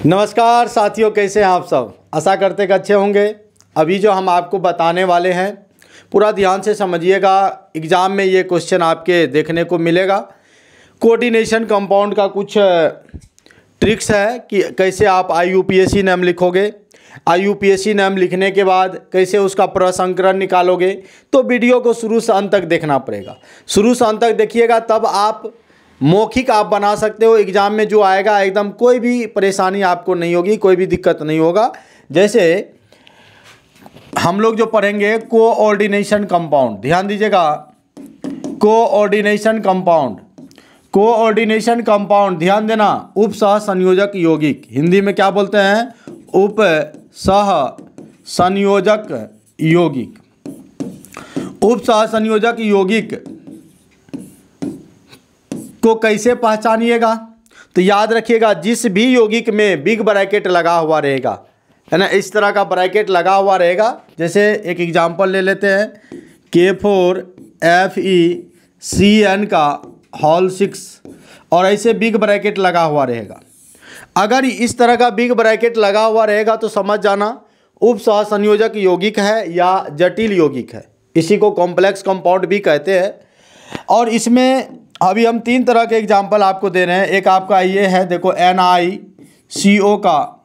नमस्कार साथियों, कैसे हैं आप सब। आशा करते कि अच्छे होंगे। अभी जो हम आपको बताने वाले हैं पूरा ध्यान से समझिएगा। एग्ज़ाम में ये क्वेश्चन आपके देखने को मिलेगा। कोऑर्डिनेशन कंपाउंड का कुछ ट्रिक्स है कि कैसे आप IUPAC नाम लिखोगे, IUPAC नाम लिखने के बाद कैसे उसका प्रसंस्करण निकालोगे। तो वीडियो को शुरू से अंत तक देखना पड़ेगा। शुरू से अंत तक देखिएगा, तब आप मौखिक आप बना सकते हो। एग्ज़ाम में जो आएगा एकदम कोई भी परेशानी आपको नहीं होगी, कोई भी दिक्कत नहीं होगा। जैसे हम लोग जो पढ़ेंगे कोऑर्डिनेशन कंपाउंड, ध्यान दीजिएगा। कोऑर्डिनेशन कंपाउंड, कोऑर्डिनेशन कंपाउंड, ध्यान देना। उप सह संयोजक यौगिक, हिंदी में क्या बोलते हैं? उप सह संयोजक यौगिक। उप सह संयोजक यौगिक को कैसे पहचानिएगा? तो याद रखिएगा, जिस भी यौगिक में बिग ब्रैकेट लगा हुआ रहेगा, है ना, इस तरह का ब्रैकेट लगा हुआ रहेगा। जैसे एक एग्जांपल ले लेते हैं, K4FeCN का होल 6 और ऐसे बिग ब्रैकेट लगा हुआ रहेगा। अगर इस तरह का बिग ब्रैकेट लगा हुआ रहेगा तो समझ जाना उप सह संयोजक यौगिक है या जटिल यौगिक है। इसी को कॉम्प्लेक्स कंपाउंड भी कहते हैं। और इसमें अभी हम 3 तरह के एग्जाम्पल आपको दे रहे हैं। एक आपका ये है, देखो NiCO का,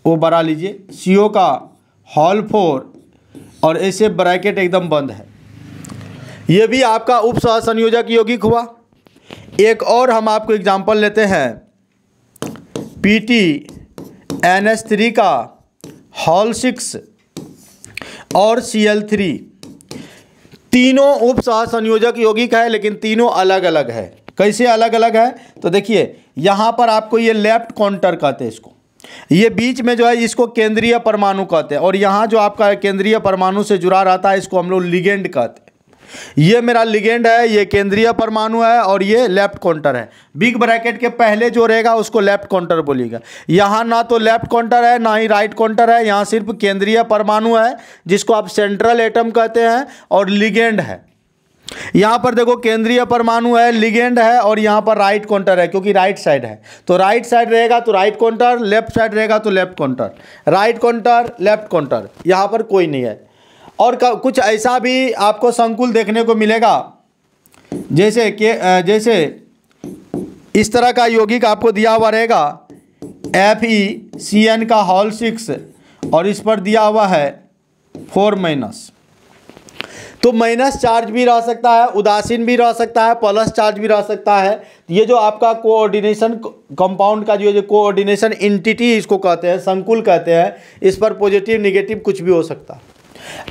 वो बना लीजिए, CO का होल 4 और ऐसे ब्रैकेट एकदम बंद है। ये भी आपका उप सह संयोजक यौगिक हुआ। एक और हम आपको एग्जाम्पल लेते हैं, PTNS3 का होल 6 और Cl3। तीनों उप सह संयोजक यौगिक है, लेकिन तीनों अलग अलग है। कैसे अलग अलग है? तो देखिए, यहाँ पर आपको ये लेफ्ट काउंटर कहते हैं इसको। ये बीच में जो है इसको केंद्रीय परमाणु कहते हैं, और यहाँ जो आपका केंद्रीय परमाणु से जुड़ा रहता है इसको हम लोग लिगेंड कहते हैं। ये मेरा लिगेंड है, ये केंद्रीय परमाणु है और ये लेफ्ट काउंटर है। बिग ब्रैकेट के पहले जो रहेगा उसको लेफ्ट काउंटर बोलिएगा। यहाँ ना तो लेफ्ट काउंटर है ना ही राइट काउंटर है, यहाँ सिर्फ केंद्रीय परमाणु है जिसको आप सेंट्रल एटम कहते हैं, और लिगेंड है। यहाँ पर देखो केंद्रीय परमाणु है, लिगेंड है, और यहाँ पर राइट काउंटर है क्योंकि राइट साइड है। तो राइट साइड रहेगा तो राइट काउंटर, लेफ्ट साइड रहेगा तो left counter. Right counter, left counter, यहाँ पर कोई नहीं है। और कुछ ऐसा भी आपको संकुल देखने को मिलेगा, जैसे कि जैसे इस तरह का यौगिक आपको दिया हुआ रहेगा, FeCN का होल 6 और इस पर दिया हुआ है 4-। तो माइनस चार्ज भी रह सकता है, उदासीन भी रह सकता है, प्लस चार्ज भी रह सकता है। ये जो आपका कोऑर्डिनेशन कंपाउंड का जो कोऑर्डिनेशन एंटिटी इसको कहते हैं, संकुल कहते हैं, इस पर पॉजिटिव निगेटिव कुछ भी हो सकता है।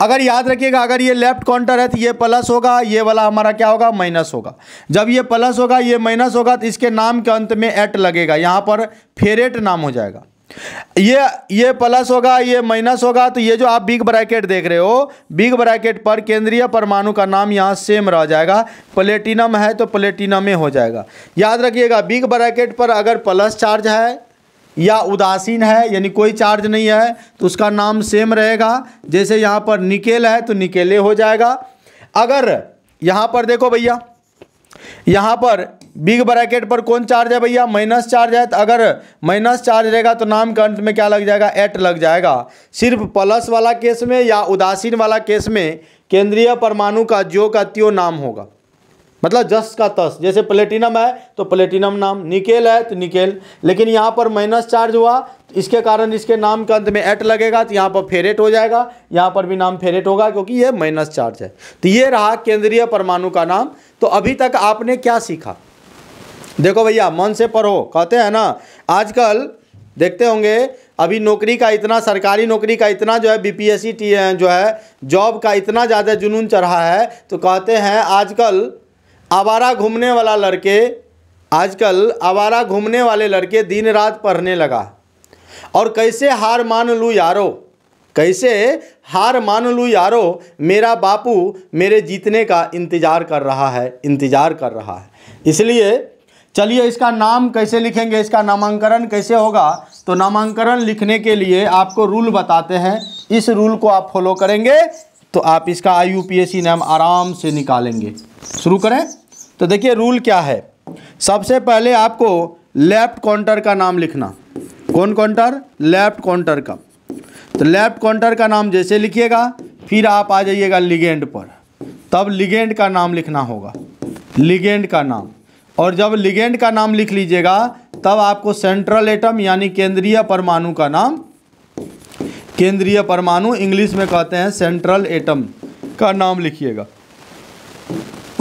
अगर याद रखिएगा, अगर ये लेफ्ट काउंटर है तो ये प्लस होगा, ये वाला हमारा क्या होगा? माइनस होगा। जब ये प्लस होगा ये माइनस होगा तो इसके नाम के अंत में एट लगेगा, यहाँ पर फेरेट नाम हो जाएगा। ये प्लस होगा, ये माइनस होगा, तो ये जो आप बिग ब्रैकेट देख रहे हो, बिग ब्रैकेट पर केंद्रीय परमाणु का नाम यहाँ सेम रह जाएगा। प्लेटिनम है तो प्लेटिनम में हो जाएगा। याद रखिएगा, बिग ब्रैकेट पर अगर प्लस चार्ज है या उदासीन है, यानी कोई चार्ज नहीं है, तो उसका नाम सेम रहेगा। जैसे यहाँ पर निकेल है तो निकेले हो जाएगा। अगर यहाँ पर देखो भैया, यहाँ पर बिग ब्रैकेट पर कौन चार्ज है भैया? माइनस चार्ज है। तो अगर माइनस चार्ज रहेगा तो नाम के अंत में क्या लग जाएगा? एट लग जाएगा। सिर्फ प्लस वाला केस में या उदासीन वाला केस में केंद्रीय परमाणु का जो का त्यों नाम होगा, मतलब जस का तस। जैसे प्लेटिनम है तो प्लेटिनम नाम, निकेल है तो निकेल। लेकिन यहाँ पर माइनस चार्ज हुआ, इसके कारण इसके नाम के अंत में एट लगेगा, तो यहाँ पर फेरेट हो जाएगा, यहाँ पर भी नाम फेरेट होगा क्योंकि ये माइनस चार्ज है। तो ये रहा केंद्रीय परमाणु का नाम। तो अभी तक आपने क्या सीखा? देखो भैया, मन से पढ़ो, कहते हैं ना, आजकल देखते होंगे अभी नौकरी का इतना, सरकारी नौकरी का इतना जो है, BPSC जो है जॉब का इतना ज़्यादा जुनून चढ़ा है। तो कहते हैं आजकल आवारा घूमने वाले लड़के दिन रात पढ़ने लगा। और कैसे हार मान लूँ यारो, कैसे हार मान लूँ यारो, मेरा बापू मेरे जीतने का इंतज़ार कर रहा है। इसलिए चलिए इसका नाम कैसे लिखेंगे, इसका नामांकन कैसे होगा? तो नामांकन लिखने के लिए आपको रूल बताते हैं। इस रूल को आप फॉलो करेंगे तो आप इसका IUPAC नाम आराम से निकालेंगे। शुरू करें। तो देखिए रूल क्या है। सबसे पहले आपको लेफ्ट काउंटर का नाम लिखना। कौन काउंटर? लेफ्ट काउंटर का। तो लेफ्ट काउंटर का नाम जैसे लिखिएगा, फिर आप आ जाइएगा लिगेंड पर, तब लिगेंड का नाम लिखना होगा, लिगेंड का नाम। और जब लिगेंड का नाम लिख लीजिएगा तब आपको सेंट्रल एटम यानी केंद्रीय परमाणु का नाम, केंद्रीय परमाणु इंग्लिश में कहते हैं सेंट्रल एटम का नाम लिखिएगा।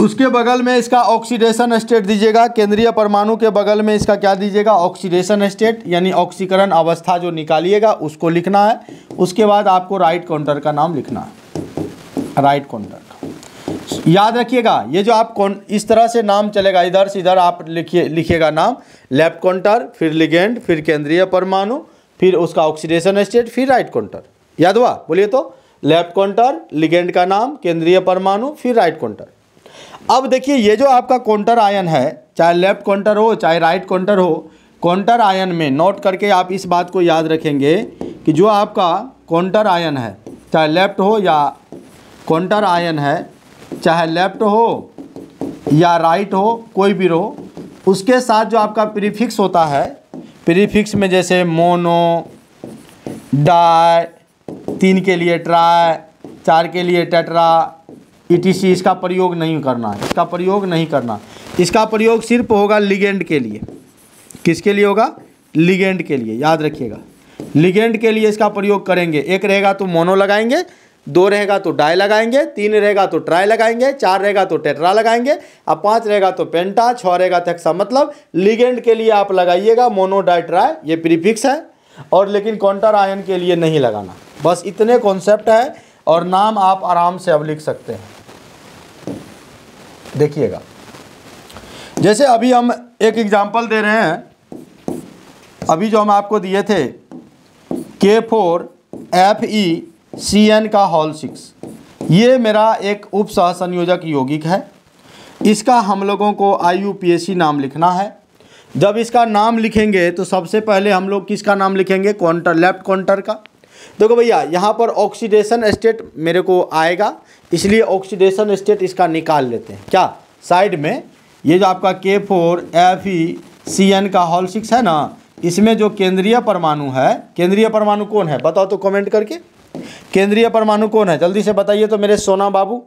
उसके बगल में इसका ऑक्सीडेशन स्टेट दीजिएगा, केंद्रीय परमाणु के बगल में इसका क्या दीजिएगा? ऑक्सीडेशन स्टेट यानी ऑक्सीकरण अवस्था जो निकालिएगा उसको लिखना है। उसके बाद आपको राइट काउंटर का नाम लिखना है, राइट काउंटर। याद रखिएगा ये जो आप इस तरह से नाम चलेगा, इधर से इधर आप लिखिएगा नाम, लेफ्ट काउंटर, फिर लिगेंड, फिर केंद्रीय परमाणु, फिर उसका ऑक्सीडेशन स्टेट, फिर राइट काउंटर। याद हुआ? बोलिए तो, लेफ्ट काउंटर, लिगेंड का नाम, केंद्रीय परमाणु, फिर राइट काउंटर। अब देखिए ये जो आपका काउंटर आयन है, चाहे लेफ्ट काउंटर हो चाहे राइट काउंटर हो, काउंटर आयन में नोट करके आप इस बात को याद रखेंगे कि जो आपका काउंटर आयन है, चाहे लेफ्ट हो या काउंटर आयन है, चाहे लेफ्ट हो या राइट हो, कोई भी हो, उसके साथ जो आपका प्रीफिक्स होता है, प्रीफिक्स में जैसे मोनो, डाई, 3 के लिए ट्राई, 4 के लिए टेट्रा, ईटीसी, इसका प्रयोग नहीं करना है, इसका प्रयोग नहीं करना। इसका प्रयोग सिर्फ होगा लिगेंड के लिए। किसके लिए होगा? लिगेंड के लिए। याद रखिएगा, लिगेंड के लिए इसका प्रयोग करेंगे। 1 रहेगा तो मोनो लगाएंगे, 2 रहेगा तो डाई लगाएंगे, 3 रहेगा तो ट्राई लगाएंगे, 4 रहेगा तो टेट्रा लगाएंगे, अब 5 रहेगा तो पेंटा, 6 रहेगा तो हेक्सा। मतलब लिगेंड के लिए आप लगाइएगा मोनो, डाई, ट्राई, ये प्रीफिक्स है, और लेकिन काउंटर आयन के लिए नहीं लगाना। बस इतने कॉन्सेप्ट है, और नाम आप आराम से अब लिख सकते हैं। देखिएगा, जैसे अभी हम एक एग्जाम्पल दे रहे हैं, अभी जो हम आपको दिए थे K4FeCN का होल 6, ये मेरा एक उप सहसंयोजक यौगिक है। इसका हम लोगों को IUPAC नाम लिखना है। जब इसका नाम लिखेंगे तो सबसे पहले हम लोग किसका नाम लिखेंगे? काउंटर, लेफ्ट काउंटर का। देखो भैया, यहाँ पर ऑक्सीडेशन स्टेट मेरे को आएगा, इसलिए ऑक्सीडेशन स्टेट इसका निकाल लेते हैं। क्या? साइड में ये जो आपका K4FeCN का होल 6 है ना, इसमें जो केंद्रीय परमाणु है, केंद्रीय परमाणु कौन है बताओ तो कमेंट करके। केंद्रीय परमाणु कौन है जल्दी से बताइए तो मेरे सोना बाबू।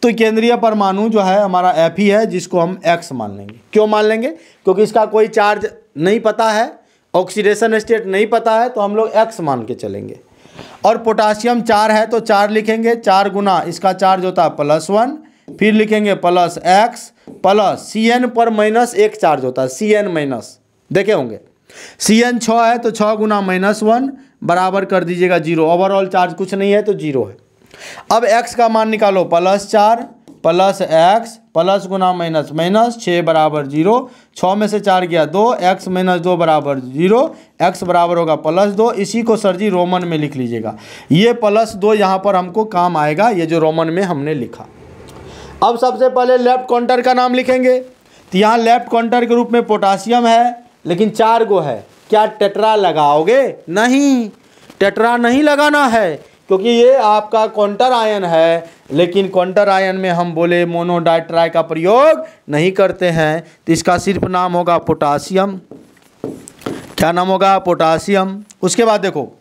तो केंद्रीय परमाणु जो है हमारा Fe है, जिसको हम X मान लेंगे। क्यों मान लेंगे? क्योंकि इसका कोई चार्ज नहीं पता है, ऑक्सीडेशन स्टेट नहीं पता है, तो हम लोग X मान के चलेंगे। और पोटासियम 4 है तो 4 लिखेंगे, 4 गुना इसका चार्ज होता है +1, फिर लिखेंगे +X प्लस Cn पर -1 चार्ज होता है, Cn माइनस, देखे होंगे। Cn 6 है तो 6 गुना -1 बराबर कर दीजिएगा 0। ओवरऑल चार्ज कुछ नहीं है तो 0 है। अब X का मान निकालो, +4 प्लस X प्लस गुना माइनस माइनस, 6 बराबर 0, 6 में से 4 गया 2, X - 2 बराबर 0, X बराबर होगा +2। इसी को सर जी रोमन में लिख लीजिएगा। ये +2 यहाँ पर हमको काम आएगा, ये जो रोमन में हमने लिखा। अब सबसे पहले लेफ्ट काउंटर का नाम लिखेंगे। तो यहाँ लेफ्ट काउंटर के रूप में पोटासियम है, लेकिन 4 गो है। क्या टेट्रा लगाओगे? नहीं, टेट्रा नहीं लगाना है, क्योंकि ये आपका काउंटर आयन है, लेकिन काउंटर आयन में हम बोले मोनो, डाई, ट्राई का प्रयोग नहीं करते हैं। तो इसका सिर्फ नाम होगा पोटासियम। क्या नाम होगा? पोटासियम। उसके बाद देखो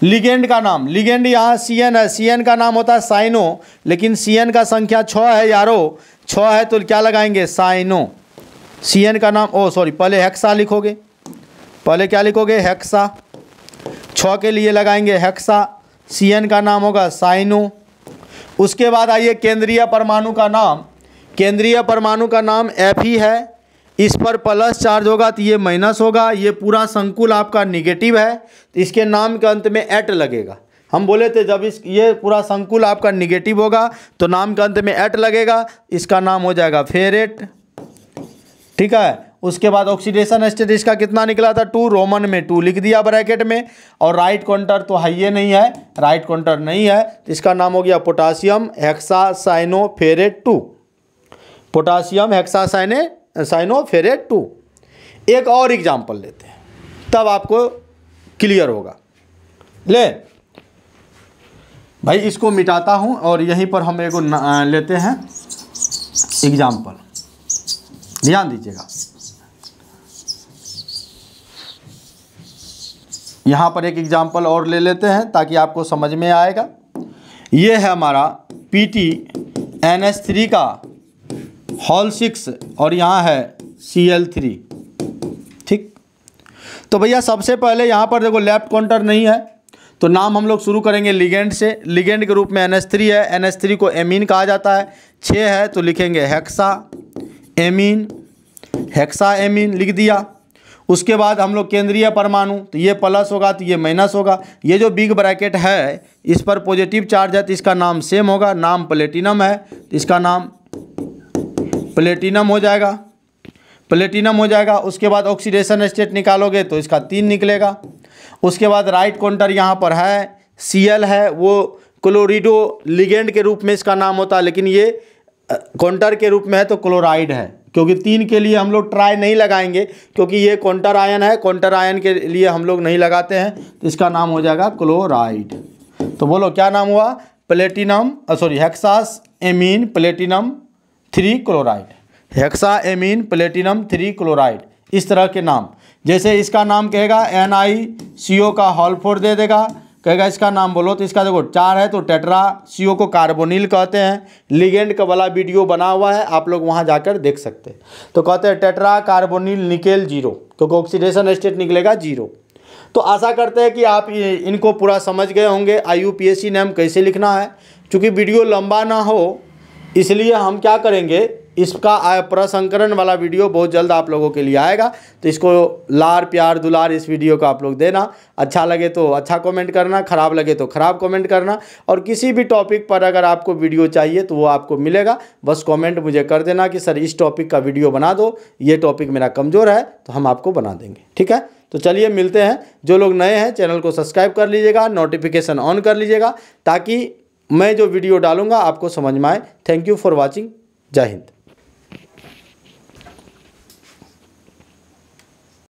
लिगेंड का नाम, लिगेंड यहाँ Cn है, Cn का नाम होता है साइनो, लेकिन Cn का संख्या 6 है यारो, 6 है तो क्या लगाएंगे? साइनो। Cn का नाम, पहले हेक्सा लिखोगे, पहले क्या लिखोगे? हेक्सा। 6 के लिए लगाएंगे हेक्सा, Cn का नाम होगा साइनो। उसके बाद आइए केंद्रीय परमाणु का नाम, केंद्रीय परमाणु का नाम Fe है। इस पर प्लस चार्ज होगा तो ये माइनस होगा, ये पूरा संकुल आपका निगेटिव है, तो इसके नाम के अंत में एट लगेगा। हम बोले थे जब ये पूरा संकुल आपका निगेटिव होगा तो नाम के अंत में एट लगेगा, इसका नाम हो जाएगा फेरेट। ठीक है। उसके बाद ऑक्सीडेशन स्टेट इसका कितना निकला था? 2, रोमन में 2 लिख दिया ब्रैकेट में। और राइट काउंटर तो है, ये नहीं है, राइट काउंटर नहीं है, तो इसका नाम हो गया पोटासियम हेक्सासाइनोफेरेट 2, पोटासियम हेक्सासाइनोफेरेट 2। एक और एग्जाम्पल लेते हैं, तब आपको क्लियर होगा। ले भाई, इसको मिटाता हूं और यहीं पर हम एक लेते हैं एग्जाम्पल, ध्यान दीजिएगा। यहाँ पर एक एग्जाम्पल और ले लेते हैं ताकि आपको समझ में आएगा। ये है हमारा PTNS3 का होल 6 और यहाँ है Cl3। ठीक, तो भैया सबसे पहले यहाँ पर देखो लेफ्ट काउंटर नहीं है तो नाम हम लोग शुरू करेंगे लिगेंड से। लिगेंड के रूप में NH3 है, NH3 को एमीन कहा जाता है। 6 है तो लिखेंगे हेक्सा एमीन, हेक्सा एमीन लिख दिया। उसके बाद हम लोग केंद्रीय परमाणु, तो ये प्लस होगा तो ये माइनस होगा। ये जो बिग ब्रैकेट है इस पर पॉजिटिव चार्ज है तो इसका नाम सेम होगा, नाम प्लेटिनम है तो इसका नाम प्लेटिनम हो जाएगा, प्लेटिनम हो जाएगा। उसके बाद ऑक्सीडेशन स्टेट निकालोगे तो इसका 3 निकलेगा। उसके बाद राइट काउंटर यहाँ पर है Cl है, वो क्लोरिडो लिगेंड के रूप में इसका नाम होता है, लेकिन ये काउंटर के रूप में है तो क्लोराइड है, क्योंकि 3 के लिए हम लोग ट्राई नहीं लगाएंगे क्योंकि ये काउंटर आयन है, काउंटर आयन के लिए हम लोग नहीं लगाते हैं तो इसका नाम हो जाएगा क्लोराइड। तो बोलो क्या नाम हुआ, platinum hexaammine platinum 3 chloride, hexaammine platinum 3 chloride. इस तरह के नाम, जैसे इसका नाम कहेगा NiCO का होल 4 दे देगा, कहेगा इसका नाम बोलो तो इसका देखो 4 है तो टेट्रा CO को कार्बोनिल कहते हैं। लिगेंड का वाला वीडियो बना हुआ है, आप लोग वहाँ जाकर देख सकते हैं। तो कहते हैं टेट्रा कार्बोनिल निकेल 0, क्योंकि ऑक्सीडेशन स्टेट निकलेगा 0। तो आशा करते हैं कि आप इनको पूरा समझ गए होंगे IUPAC नेम कैसे लिखना है। चूँकि वीडियो लंबा ना हो इसलिए हम क्या करेंगे, इसका प्रसंस्करण वाला वीडियो बहुत जल्द आप लोगों के लिए आएगा। तो इसको लार प्यार दुलार इस वीडियो को आप लोग देना। अच्छा लगे तो अच्छा कमेंट करना, ख़राब लगे तो ख़राब कमेंट करना। और किसी भी टॉपिक पर अगर आपको वीडियो चाहिए तो वो आपको मिलेगा, बस कमेंट मुझे कर देना कि सर इस टॉपिक का वीडियो बना दो, ये टॉपिक मेरा कमज़ोर है, तो हम आपको बना देंगे। ठीक है, तो चलिए मिलते हैं। जो लोग नए हैं चैनल को सब्सक्राइब कर लीजिएगा, नोटिफिकेशन ऑन कर लीजिएगा ताकि मैं जो वीडियो डालूंगा आपको समझ में आए। Thank you for watching. जय हिंद।